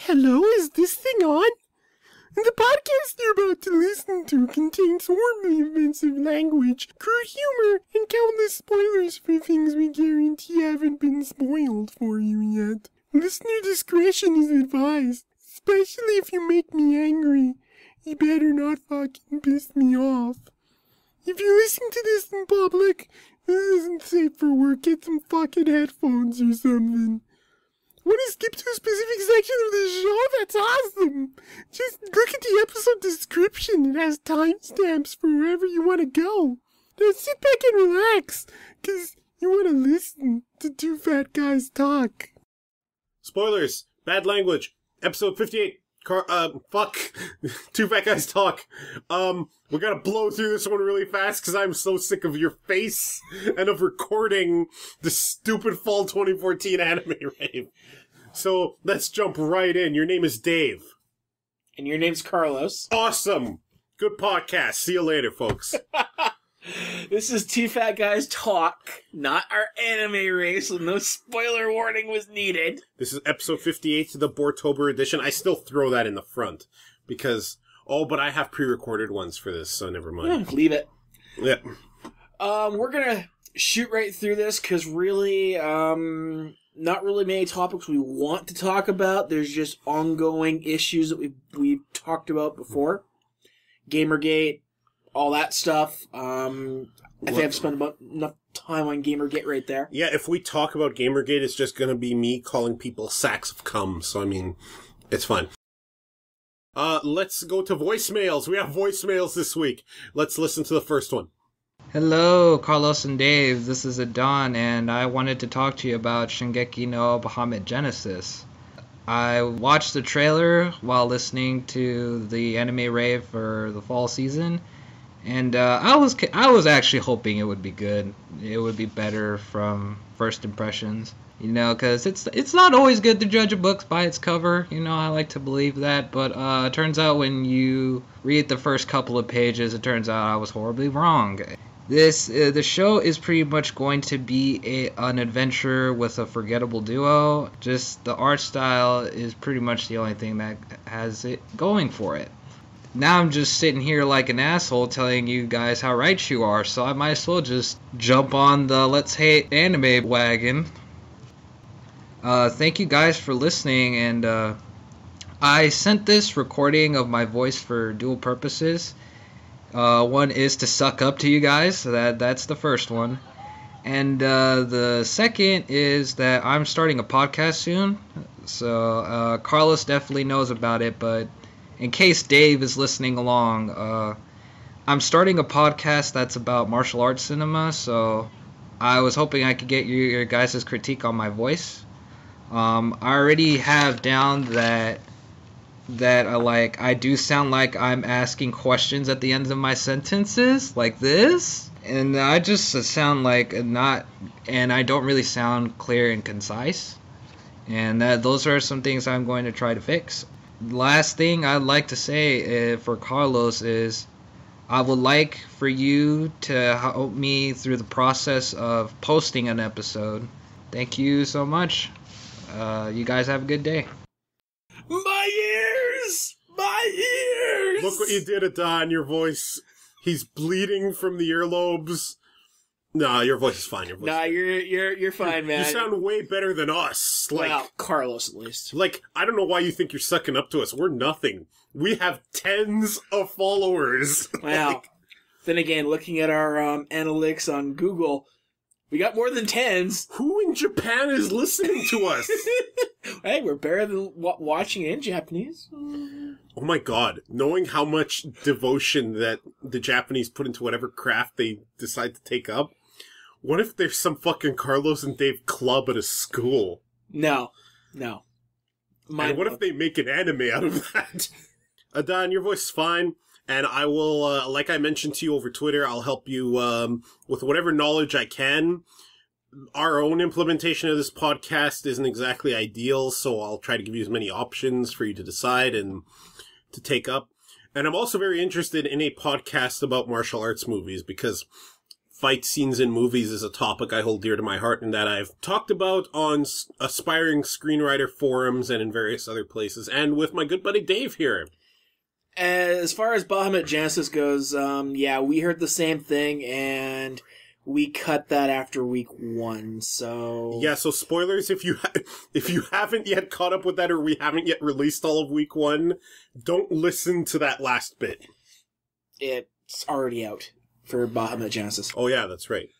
Hello, is this thing on? The podcast you're about to listen to contains warmly offensive language, crude humor, and countless spoilers for things we guarantee haven't been spoiled for you yet. Listener discretion is advised, especially if you make me angry. You better not fucking piss me off. If you listen to this in public, this isn't safe for work. Get some fucking headphones or something. Want to skip to a specific section of the show? That's awesome! Just look at the episode description. It has timestamps for wherever you want to go. Now sit back and relax, because you want to listen to two fat guys talk. Spoilers. Bad language. Episode 58. Fuck. Two fat guys talk. We gotta blow through this one really fast because I'm so sick of your face and of recording the stupid fall 2014 anime rave. So let's jump right in. Your name is Dave. And your name's Carlos. Awesome. Good podcast. See you later, folks. This is Two Fat Guys Talk, not our anime race, so no spoiler warning was needed. This is episode 58 of the Boretober Edition. I still throw that in the front because, but I have pre-recorded ones for this, so never mind. Yeah, leave it. Yeah. We're gonna shoot right through this because really, not really many topics we want to talk about. There's just ongoing issues that we've talked about before. Gamergate, all that stuff. I think I've spent about enough time on Gamergate right there. Yeah, if we talk about Gamergate, it's just going to be me calling people sacks of cum. So, I mean, it's fine. Let's go to voicemails. We have voicemails this week. Let's listen to the first one. Hello, Carlos and Dave. This is Adan, and I wanted to talk to you about Shingeki no Bahamut Genesis. I watched the trailer while listening to the anime rave for the fall season. And I was actually hoping it would be good. It would be better from first impressions, because it's not always good to judge a book by its cover. I like to believe that, but it turns out when you read the first couple of pages, it turns out I was horribly wrong. The show is pretty much going to be an adventure with a forgettable duo. Just the art style is pretty much the only thing that has it going for it. Now I'm just sitting here like an asshole telling you guys how right you are, so I might as well just jump on the Let's Hate Anime wagon. Thank you guys for listening, and I sent this recording of my voice for dual purposes. One is to suck up to you guys, so that's the first one. And the second is that I'm starting a podcast soon, so Carlos definitely knows about it, but in case Dave is listening along, I'm starting a podcast that's about martial arts cinema, so I was hoping I could get your guys' critique on my voice. I already have down that I do sound like I'm asking questions at the ends of my sentences, like this, and I just sound like and I don't really sound clear and concise, and those are some things I'm going to try to fix. Last thing I'd like to say for Carlos is I would like for you to help me through the process of posting an episode. Thank you so much. You guys have a good day. My ears! My ears! Look what you did, Adan. Your voice, he's bleeding from the earlobes. Nah, your voice is fine. You're fine, man. You sound way better than us. Well, Carlos at least. I don't know why you think you're sucking up to us. We're nothing. We have tens of followers. Wow. Then again, looking at our analytics on Google, we got more than tens. Who in Japan is listening to us? Hey, we're better than watching it in Japanese. Oh my god. Knowing how much devotion that the Japanese put into whatever craft they decide to take up, what if there's some fucking Carlos and Dave club at a school? No. And what if they make an anime out of that? Adan, your voice is fine, and I will, like I mentioned to you over Twitter, I'll help you with whatever knowledge I can. Our own implementation of this podcast isn't exactly ideal, so I'll try to give you as many options for you to decide and to take up. And I'm also very interested in a podcast about martial arts movies, because fight scenes in movies is a topic I hold dear to my heart and that I've talked about on aspiring screenwriter forums and in various other places, and with my good buddy Dave here. As far as Bahamut Genesis goes, yeah, we heard the same thing, and we cut that after week 1, so... Yeah, so spoilers, if you haven't yet caught up with that, or we haven't yet released all of week 1, don't listen to that last bit. It's already out for Bahamut Genesis. Oh yeah, that's right.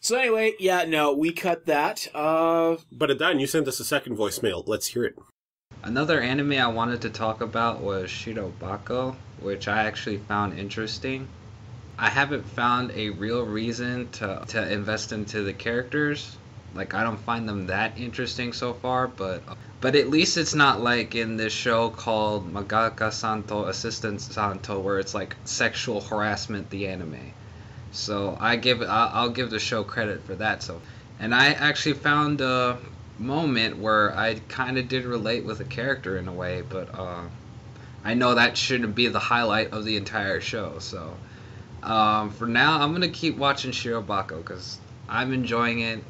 So anyway, yeah, no, we cut that. But Adan, you sent us a second voicemail. Let's hear it. Another anime I wanted to talk about was Shirobako, which I actually found interesting. I haven't found a real reason to invest into the characters. Like, I don't find them that interesting so far, but at least it's not like in this show called Magaka Santo Assistant Santo, where it's like sexual harassment, the anime. So I'll give the show credit for that. So, and I actually found a moment where I kind of did relate with a character in a way, but I know that shouldn't be the highlight of the entire show. So for now, I'm gonna keep watching Shirobako because I'm enjoying it.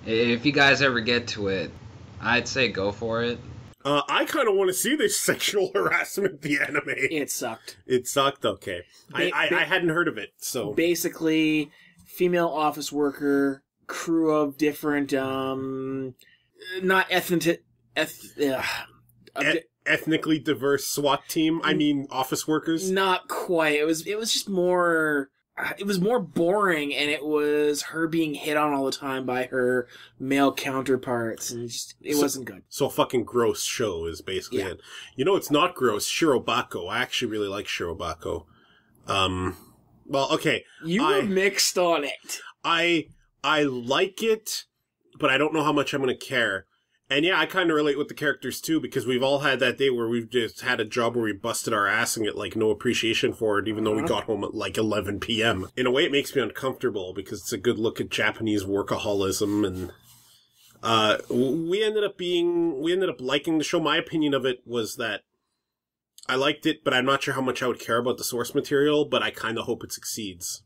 If you guys ever get to it, I'd say go for it. I kind of want to see this sexual harassment, the anime. It sucked. It sucked? Okay. I hadn't heard of it, so... Basically, female office worker, crew of different, not ethnically diverse SWAT team? I mean, office workers? Not quite. It was just more... It was more boring, and it was her being hit on all the time by her male counterparts, and it wasn't good. So a fucking gross show is basically it. You know, it's not gross. Shirobako. I actually really like Shirobako. Well, okay. You were mixed on it. I like it, but I don't know how much I'm going to care. And yeah, I kind of relate with the characters too, because we've all had that day where we've just had a job where we busted our ass and get like no appreciation for it, even though we got home at like 11 p.m. In a way, it makes me uncomfortable because it's a good look at Japanese workaholism, and we ended up liking the show. My opinion of it was that I liked it, but I'm not sure how much I would care about the source material, but I kind of hope it succeeds.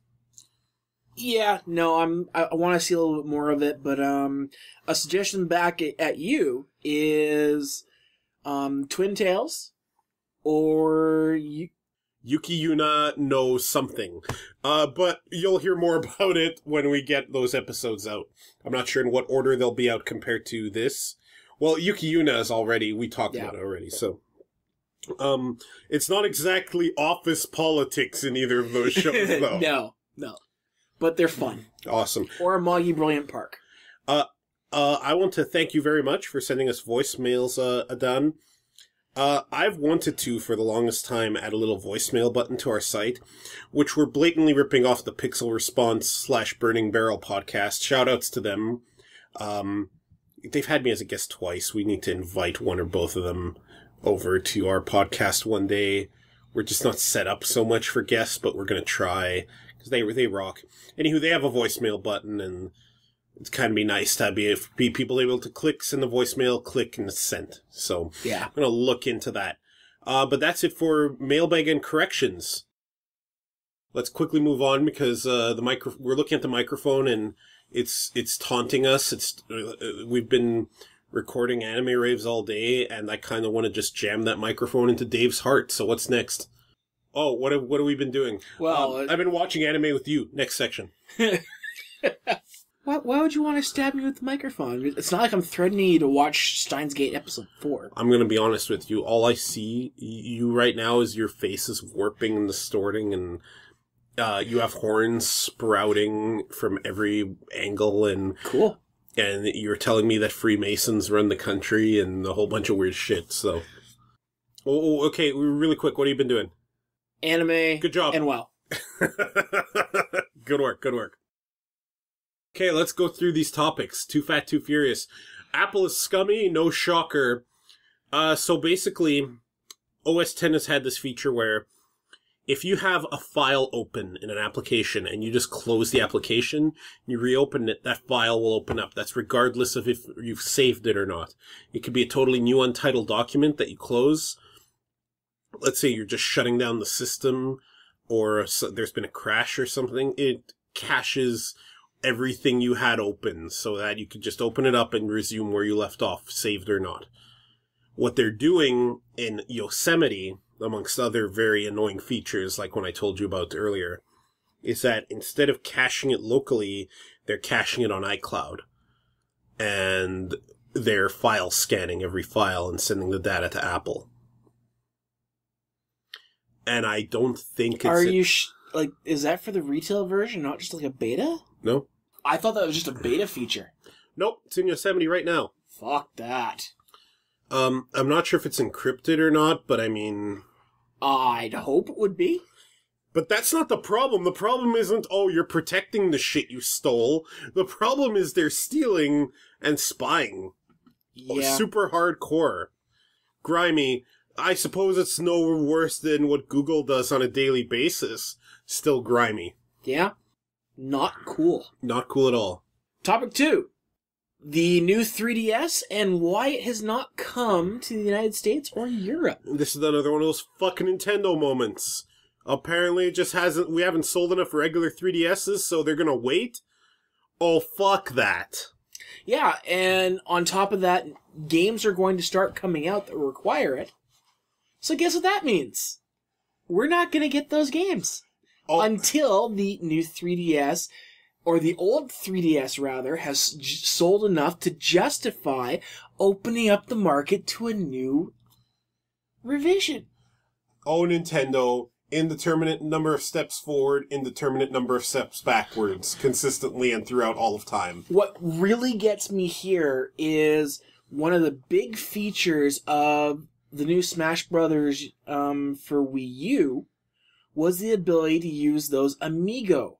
Yeah, no, I want to see a little bit more of it, but a suggestion back at you is Twin Tails or Yuki Yuna knows something. But you'll hear more about it when we get those episodes out. I'm not sure in what order they'll be out compared to this. Well, Yuki Yuna is already, we talked about it already, so. It's not exactly office politics in either of those shows, though. No. But they're fun. Awesome. Or a Moggy Brilliant Park. I want to thank you very much for sending us voicemails, Adan. I've wanted to, for the longest time, add a little voicemail button to our site, which we're blatantly ripping off the Pixel Response / Burning Barrel podcast. Shoutouts to them. They've had me as a guest twice. We need to invite one or both of them over to our podcast one day. We're just not set up so much for guests, but we're going to try, because they rock. Anywho, they have a voicemail button, and it's kind of be nice to be people able to click, send the voicemail, click, and send. So yeah, I'm going to look into that. But that's it for Mailbag and Corrections. Let's quickly move on, because we're looking at the microphone, and it's taunting us. We've been recording anime raves all day, and I kind of want to just jam that microphone into Dave's heart. So what's next? Oh, what have we been doing? Well, I've been watching anime with you. Next section. Why would you want to stab me with the microphone? It's not like I'm threatening you to watch Steins Gate episode 4. I'm going to be honest with you. All I see you right now is your face is warping and distorting, and you have horns sprouting from every angle, and cool. And you're telling me that Freemasons run the country and a whole bunch of weird shit. So, okay, really quick. What have you been doing? Anime. Good job. And WoW. Good work. Okay, let's go through these topics. Too Fat, Too Furious. Apple is scummy, no shocker. So basically, OS X has had this feature where if you have a file open in an application and you just close the application, you reopen it, that file will open up. That's regardless of if you've saved it or not. It could be a totally new untitled document that you close. Let's say you're just shutting down the system, or there's been a crash or something. caches everything you had open so that you could just open it up and resume where you left off, saved or not. What they're doing in Yosemite, amongst other very annoying features, like when I told you about earlier, is that instead of caching it locally, they're caching it on iCloud. And they're file scanning every file and sending the data to Apple. And I don't think it's... is that for the retail version, not just like a beta? No. I thought that was just a beta feature. Nope, it's in Yosemite right now. Fuck that. I'm not sure if it's encrypted or not, but I mean... I'd hope it would be. But that's not the problem. The problem isn't, oh, you're protecting the shit you stole. The problem is they're stealing and spying. Yeah. Super hardcore. Grimy. I suppose it's no worse than what Google does on a daily basis. Still grimy. Yeah. Not cool. Not cool at all. Topic 2. The new 3DS and why it has not come to the United States or Europe. This is another one of those fucking Nintendo moments. Apparently it just we haven't sold enough regular 3DSs, so they're gonna wait? Oh, fuck that. Yeah, and on top of that, games are going to start coming out that require it. So guess what that means? We're not gonna get those games. Until the new 3DS, or the old 3DS rather, has sold enough to justify opening up the market to a new revision. Oh, Nintendo, indeterminate number of steps forward, indeterminate number of steps backwards, consistently and throughout all of time. What really gets me here is one of the big features of the new Smash Brothers for Wii U was the ability to use those Amiibo.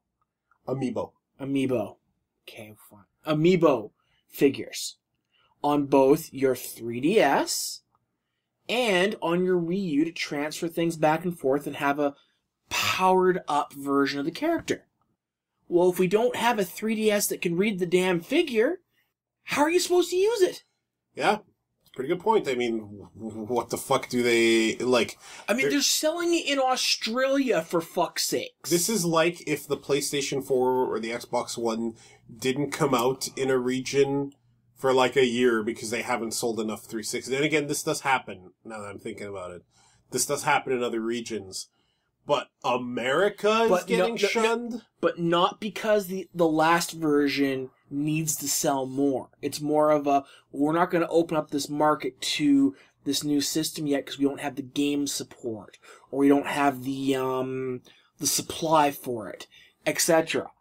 Okay, fine. Amiibo figures on both your 3DS and on your Wii U to transfer things back and forth and have a powered up version of the character. Well, if we don't have a 3DS that can read the damn figure, how are you supposed to use it? Yeah. Pretty good point. I mean, what the fuck do they, like... I mean, they're selling it in Australia, for fuck's sakes. This is like if the PlayStation 4 or the Xbox One didn't come out in a region for like a year because they haven't sold enough 360. And again, this does happen, now that I'm thinking about it. This does happen in other regions. But America is getting shunned? But not because the last version needs to sell more. It's more of a, we're not going to open up this market to this new system yet because we don't have the game support, or we don't have the supply for it, etc.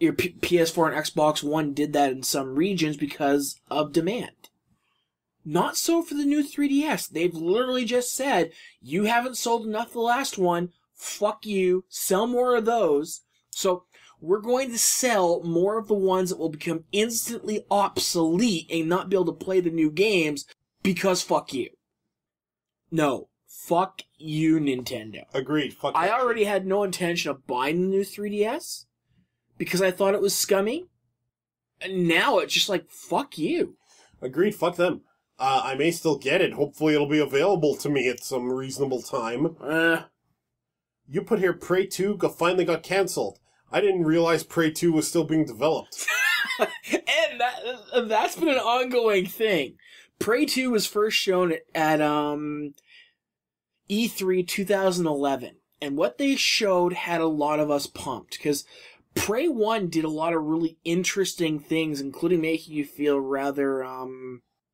Your PS4 and Xbox One did that in some regions because of demand. Not so for the new 3DS. They've literally just said, you haven't sold enough the last one, fuck you, sell more of those. So we're going to sell more of the ones that will become instantly obsolete and not be able to play the new games because fuck you. No. Fuck you, Nintendo. Agreed. Fuck I already had no intention of buying the new 3DS because I thought it was scummy. And now it's just like, fuck you. Agreed. Fuck them. I may still get it. Hopefully it'll be available to me at some reasonable time. You put here Prey 2 finally got cancelled. I didn't realize Prey 2 was still being developed. And that's been an ongoing thing. Prey 2 was first shown at E3 2011. And what they showed had a lot of us pumped. Because Prey 1 did a lot of really interesting things, including making you feel rather,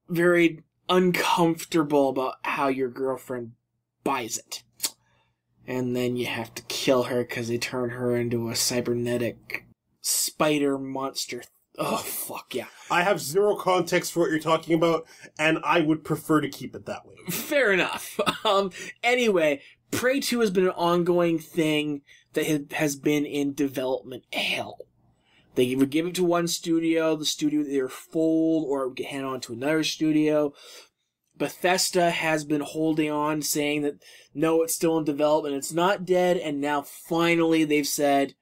very uncomfortable about how your girlfriend buys it. And then you have to kill her because they turn her into a cybernetic spider monster. Oh, fuck yeah. I have zero context for what you're talking about, and I would prefer to keep it that way. Fair enough. Anyway, Prey 2 has been an ongoing thing that has been in development hell. They would give it to one studio, the studio would either fold or it would get handed on to another studio. Bethesda has been holding on, saying that, no, it's still in development, it's not dead, and now finally they've said,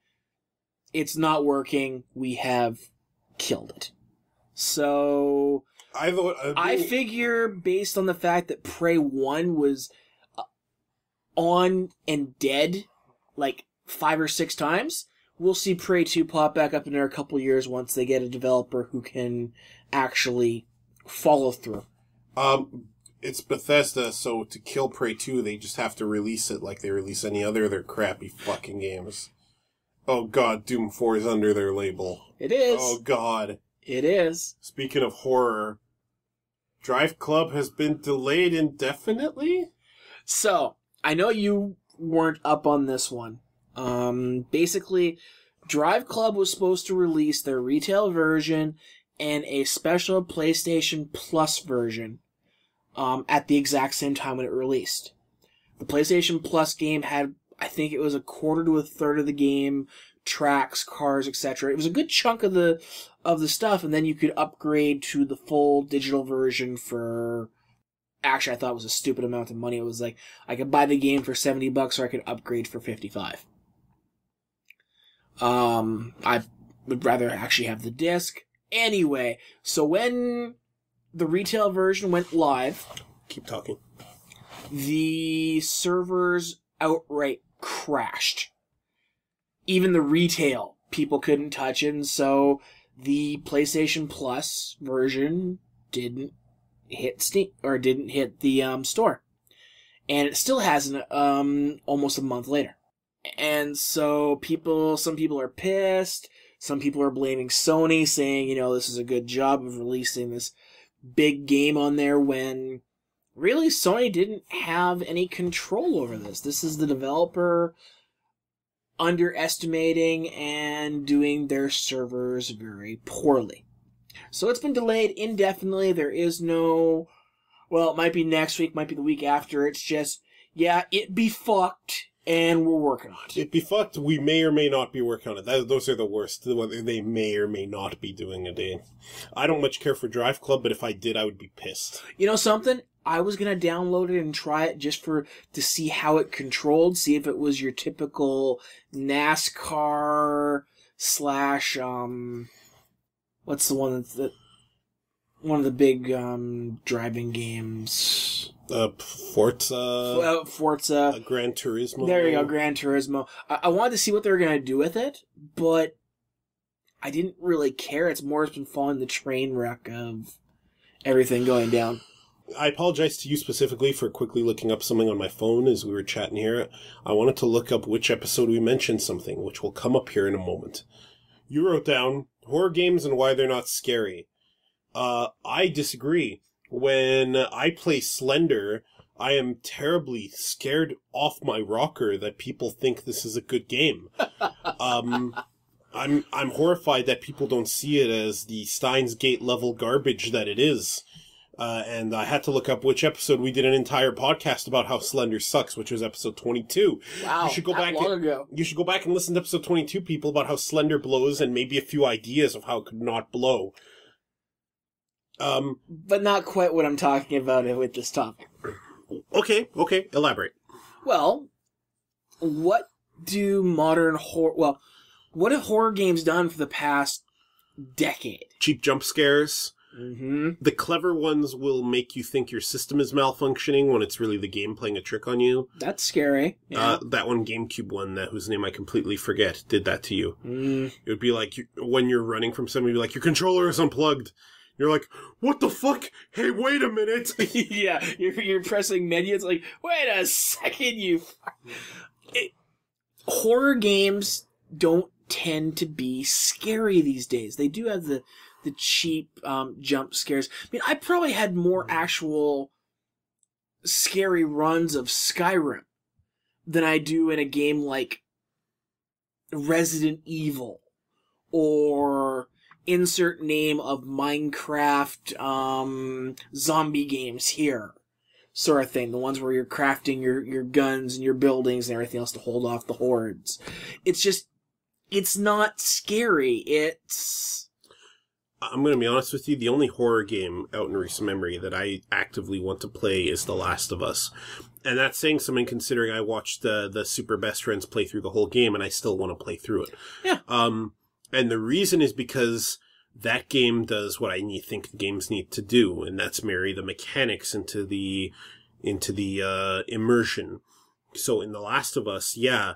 it's not working, we have killed it. So, I figure, based on the fact that Prey 1 was on and dead, like, 5 or 6 times, we'll see Prey 2 pop back up in there a couple years once they get a developer who can actually follow through. It's Bethesda, so to kill Prey 2, they just have to release it like they release any other of their crappy fucking games. Oh god, Doom 4 is under their label. It is. Oh god. It is. Speaking of horror, Drive Club has been delayed indefinitely? So, I know you weren't up on this one. Basically, Drive Club was supposed to release their retail version and a special PlayStation Plus version at the exact same time when it released. The PlayStation Plus game had, I think it was a quarter to a third of the game, tracks, cars, etc. It was a good chunk of the stuff, and then you could upgrade to the full digital version for... Actually, I thought it was a stupid amount of money. It was like, I could buy the game for $70 or I could upgrade for $55. I would rather actually have the disc. Anyway, so when the retail version went live... Keep talking. The servers outright crashed. Even the retail people couldn't touch it, and so the PlayStation Plus version didn't hit Steam, or didn't hit the store. And it still hasn't almost a month later. And so some people are pissed, some people are blaming Sony, saying, this is a good job of releasing this big game on there, when really Sony didn't have any control over this. This is the developer underestimating and doing their servers very poorly. So it's been delayed indefinitely. There is no, well, it might be next week, might be the week after. It's just, yeah, it be fucked, and we're working on it. It be fucked, we may or may not be working on it. Those are the worst, whether they may or may not be doing a day. I don't much care for Drive Club, but if I did, I would be pissed. You know something? I was going to download it and try it just to see how it controlled, see if it was your typical NASCAR / what's the one one of the big driving games? Forza. Forza. Gran Turismo. There you go, Gran Turismo. I wanted to see what they were going to do with it, but I didn't really care. It's been following the train wreck of everything going down. I apologize to you specifically for quickly looking up something on my phone as we were chatting here. I wanted to look up which episode we mentioned something, which will come up here in a moment. You wrote down horror games and why they're not scary. I disagree. When I play Slender, I am terribly scared off my rocker that people think this is a good game. I'm horrified that people don't see it as the Steins Gate level garbage that it is. And I had to look up which episode we did an entire podcast about how Slender sucks, which was episode 22. Wow, you should go back long ago. You should go back and listen to episode 22, people, about how Slender blows and maybe a few ideas of how it could not blow. But not quite what I'm talking about with this topic. Okay, elaborate. Well, what have horror games done for the past decade? Cheap jump scares. Mm-hmm. The clever ones will make you think your system is malfunctioning when it's really the game playing a trick on you. That's scary. Yeah. That one GameCube one, whose name I completely forget, did that to you. Mm. It would be like, when you're running from somebody, you'd be like, your controller is unplugged. You're like, what the fuck? Hey, wait a minute. Yeah, you're pressing menu. It's like, wait a second, horror games don't tend to be scary these days. They do have the cheap jump scares. I mean, I probably had more actual scary runs of Skyrim than I do in a game like Resident Evil or insert name of Minecraft zombie games here sort of thing. The ones where you're crafting your guns and your buildings and everything else to hold off the hordes. It's not scary. I'm going to be honest with you, the only horror game out in recent memory that I actively want to play is The Last of Us. And that's saying something considering I watched the Super Best Friends play through the whole game and I still want to play through it. Yeah. And the reason is because that game does what I think the games need to do, and that's marry the mechanics into the immersion. So in The Last of Us, yeah,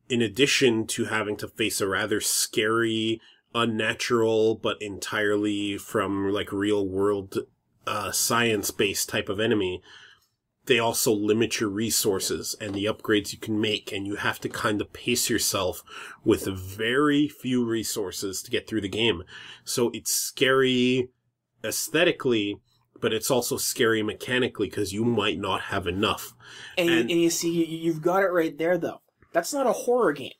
in addition to having to face a rather scary, unnatural, but entirely from like real world science-based type of enemy, they also limit your resources and the upgrades you can make, and you have to kind of pace yourself with very few resources to get through the game. So it's scary aesthetically, but it's also scary mechanically because you might not have enough. And you see, you've got it right there, though. That's not a horror game.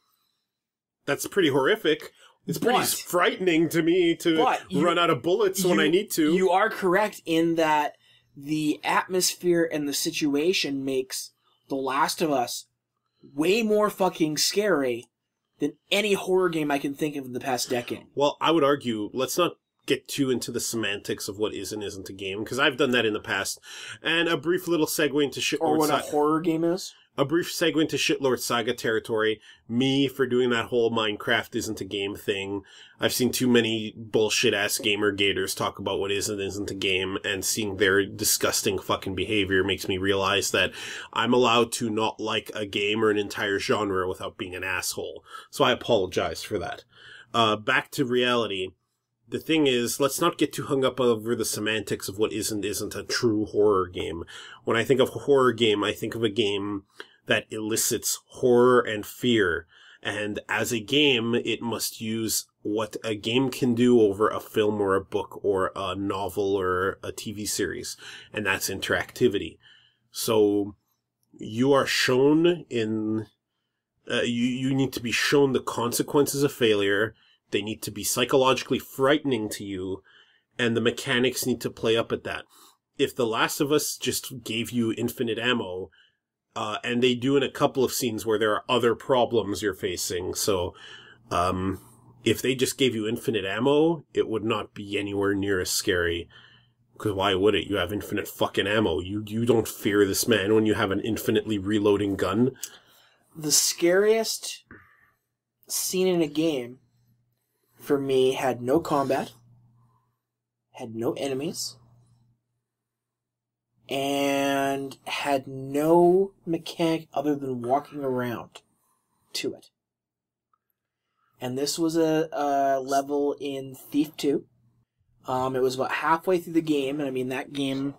That's pretty horrific. It's pretty frightening to me to run out of bullets when I need to. You are correct in that the atmosphere and the situation makes The Last of Us way more fucking scary than any horror game I can think of in the past decade. Well, I would argue, let's not get too into the semantics of what is and isn't a game, because I've done that in the past. And a brief little segue into Shitlord Or what a horror game is? A brief segue into Shitlord Saga territory. Me for doing that whole Minecraft isn't a game thing. I've seen too many bullshit-ass gamer gators talk about what is and isn't a game, and seeing their disgusting fucking behavior makes me realize that I'm allowed to not like a game or an entire genre without being an asshole. So I apologize for that. Back to reality. The thing is, let's not get too hung up over the semantics of what is and isn't a true horror game. When I think of a horror game, I think of a game that elicits horror and fear. And as a game, it must use what a game can do over a film or a book or a novel or a TV series. And that's interactivity. So you are shown in, you need to be shown the consequences of failure. They need to be psychologically frightening to you, and the mechanics need to play up at that. If The Last of Us just gave you infinite ammo, and they do in a couple of scenes where there are other problems you're facing, so if they just gave you infinite ammo, it would not be anywhere near as scary. Because why would it? You have infinite fucking ammo. You don't fear this man when you have an infinitely reloading gun. The scariest scene in a game for me had no combat, had no enemies, and had no mechanic other than walking around to it. And this was a level in Thief 2. It was about halfway through the game, and I mean that game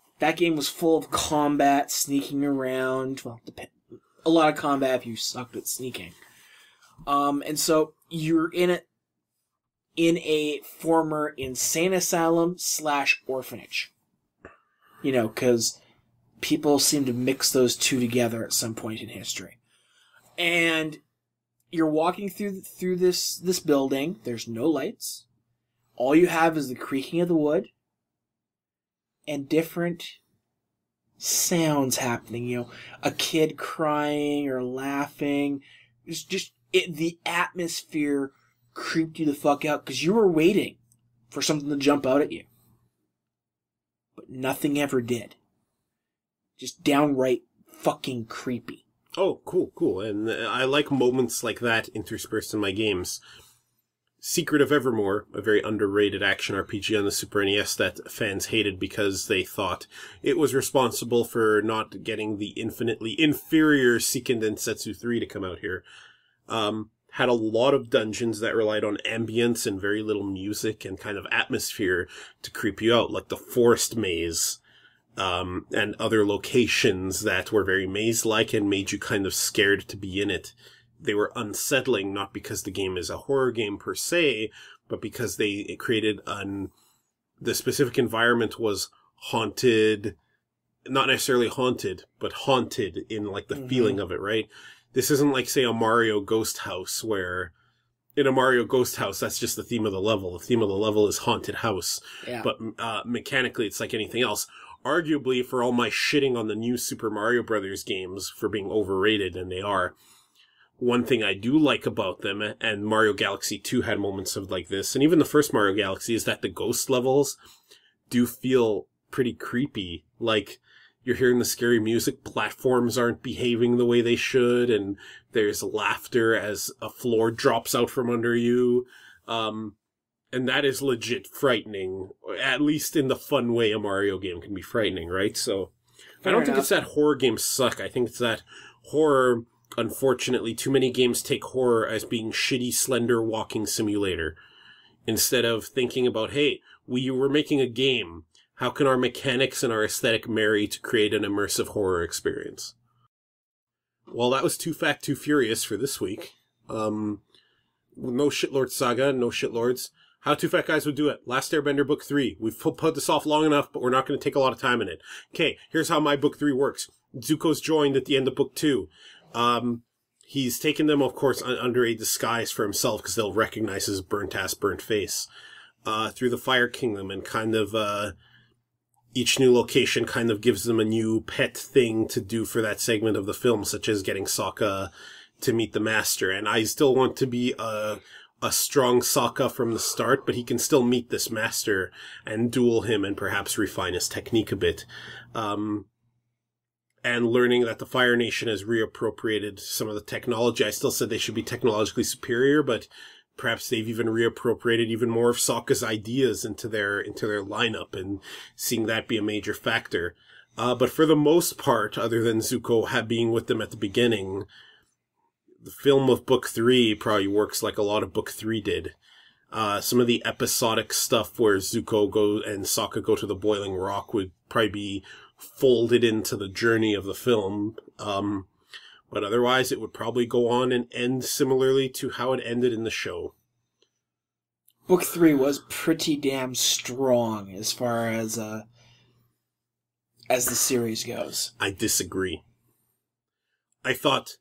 was full of combat, sneaking around. Well, a lot of combat if you sucked at sneaking. And so you're in a former insane asylum / orphanage. You know, because people seem to mix those two together at some point in history. And you're walking through this building. There's no lights. All you have is the creaking of the wood and different sounds happening. You know, a kid crying or laughing. It's just the atmosphere creeped you the fuck out because you were waiting for something to jump out at you. But nothing ever did. Just downright fucking creepy. Oh, cool. And I like moments like that interspersed in my games. Secret of Evermore, a very underrated action RPG on the Super NES that fans hated because they thought it was responsible for not getting the infinitely inferior Seiken Densetsu 3 to come out here. Had a lot of dungeons that relied on ambience and very little music and kind of atmosphere to creep you out, like the forest maze, and other locations that were very maze-like and made you kind of scared to be in it. They were unsettling, not because the game is a horror game per se, but because they created the specific environment was haunted, not necessarily haunted, but haunted in like the feeling of it, right? This isn't like, say, a Mario Ghost House, where in a Mario Ghost House, that's just the theme of the level. The theme of the level is haunted house. Yeah. But mechanically, it's like anything else. Arguably, for all my shitting on the new Super Mario Brothers games for being overrated, and they are, one thing I do like about them, and Mario Galaxy 2 had moments of like this, and even the first Mario Galaxy, is that the ghost levels do feel pretty creepy. Like, you're hearing the scary music, platforms aren't behaving the way they should, and there's laughter as a floor drops out from under you. And that is legit frightening, at least in the fun way a Mario game can be frightening, right? So, I don't think it's that horror games suck. I think it's that horror unfortunately, too many games take horror as being shitty, slender walking simulator. Instead of thinking about, hey, we were making a game. How can our mechanics and our aesthetic marry to create an immersive horror experience? Well, that was Too Fat, Too Furious for this week. No Shitlord Saga, no Shitlords. How Two Fat Guys Would Do It. Last Airbender Book 3. We've put this off long enough, but we're not going to take a lot of time in it. Okay, here's how my Book 3 works. Zuko's joined at the end of Book 2. He's taken them, of course, under a disguise for himself, because they'll recognize his burnt-ass, burnt face, through the Fire Kingdom, and kind of, each new location kind of gives them a new pet thing to do for that segment of the film, such as getting Sokka to meet the Master. And I still want to be a strong Sokka from the start, but he can still meet this Master and duel him and perhaps refine his technique a bit. And learning that the Fire Nation has reappropriated some of the technology. I still said they should be technologically superior, but perhaps they've even reappropriated even more of Sokka's ideas into their lineup, and seeing that be a major factor. But for the most part, other than Zuko being with them at the beginning, the film of Book 3 probably works like a lot of Book 3 did. Some of the episodic stuff where Zuko and Sokka go to the Boiling Rock would probably be folded into the journey of the film. But otherwise, it would probably go on and end similarly to how it ended in the show. Book 3 was pretty damn strong as far as the series goes. I disagree. I thought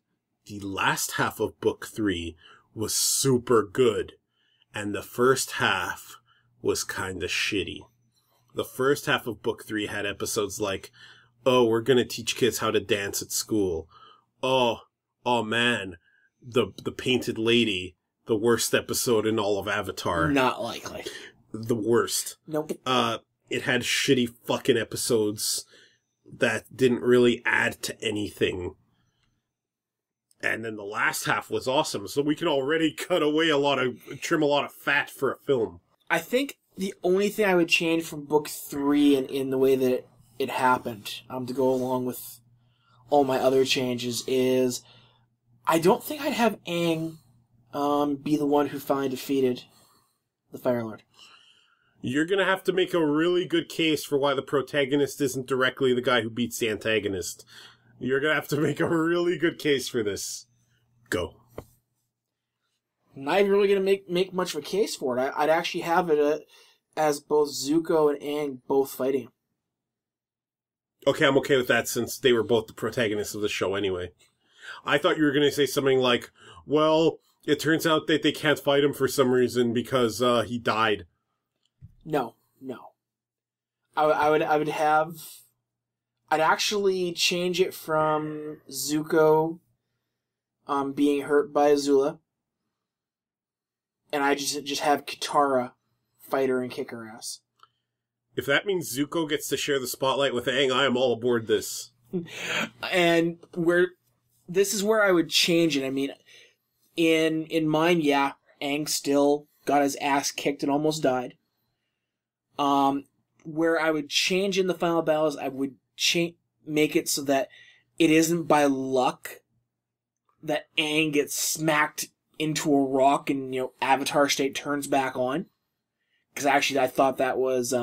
the last half of Book 3 was super good, and the first half was kinda shitty. The first half of Book 3 had episodes like, oh, we're gonna teach kids how to dance at school. Oh man, the Painted Lady, the worst episode in all of Avatar. Not likely. The worst. Nope. It had shitty fucking episodes that didn't really add to anything. And then the last half was awesome, so we can already trim a lot of fat for a film. I think the only thing I would change from Book 3 in the way that it happened, to go along with all my other changes, is I don't think I'd have Aang be the one who finally defeated the Fire Lord. You're gonna have to make a really good case for why the protagonist isn't directly the guy who beats the antagonist. You're gonna have to make a really good case for this. Go. I'm not even really gonna make much of a case for it. I'd actually have it as both Zuko and Aang both fighting. Okay, I'm okay with that since they were both the protagonists of the show anyway. I thought you were going to say something like, well, it turns out that they can't fight him for some reason because he died. No. I'd actually change it from Zuko being hurt by Azula, and I just have Katara fight her and kick her ass. If that means Zuko gets to share the spotlight with Aang, I am all aboard this. And this is where I would change it. I mean, in mine, yeah, Aang still got his ass kicked and almost died. Where I would change in the final battles, I would make it so that it isn't by luck that Aang gets smacked into a rock and, Avatar state turns back on. Because actually, I thought that was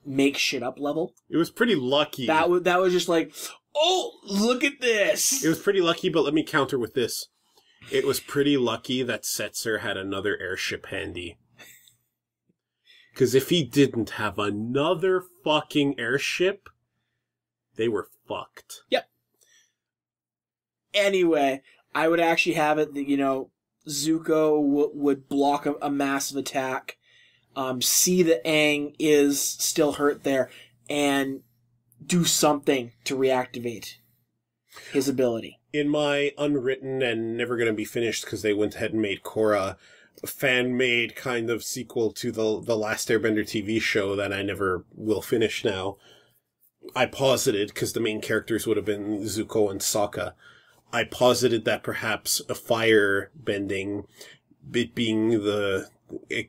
make shit up level. It was pretty lucky. That was just like, oh, look at this. It was pretty lucky, but let me counter with this. It was pretty lucky that Setzer had another airship handy. Because if he didn't have another fucking airship, they were fucked. Yep. Anyway, I would actually have it that, Zuko would block a massive attack. See that Aang is still hurt there, and do something to reactivate his ability. In my unwritten and never going to be finished because they went ahead and made Korra a fan-made kind of sequel to the Last Airbender TV show that I never will finish now, I posited, because the main characters would have been Zuko and Sokka, I posited that perhaps a fire bending, it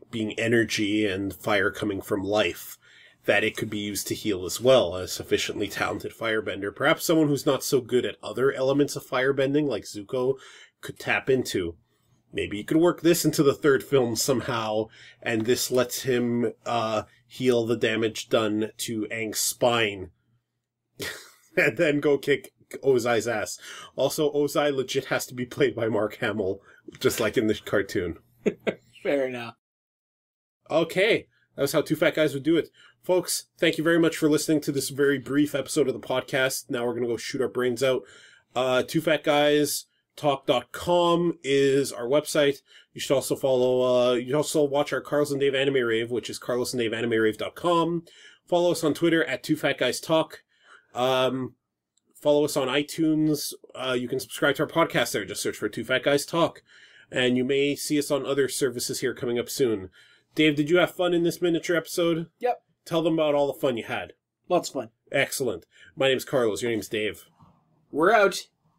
being energy and fire coming from life, that it could be used to heal as well. A sufficiently talented firebender, perhaps someone who's not so good at other elements of firebending, like Zuko, could tap into. Maybe you could work this into the third film somehow, and this lets him heal the damage done to Aang's spine. And then go kick Ozai's ass. Also, Ozai legit has to be played by Mark Hamill, just like in the cartoon. Fair enough. Okay, that's how Two Fat Guys would do it. Folks, thank you very much for listening to this very brief episode of the podcast. Now we're going to go shoot our brains out. TwoFatGuysTalk.com is our website. You should also follow, you can also watch our Carlos and Dave Anime Rave, which is carlosanddaveanimerave.com. Follow us on Twitter at TwoFatGuysTalk. Follow us on iTunes. You can subscribe to our podcast there. Just search for Two Fat Guys Talk. And you may see us on other services here coming up soon. Dave, did you have fun in this miniature episode? Yep. Tell them about all the fun you had. Lots of fun. Excellent. My name's Carlos. Your name's Dave. We're out.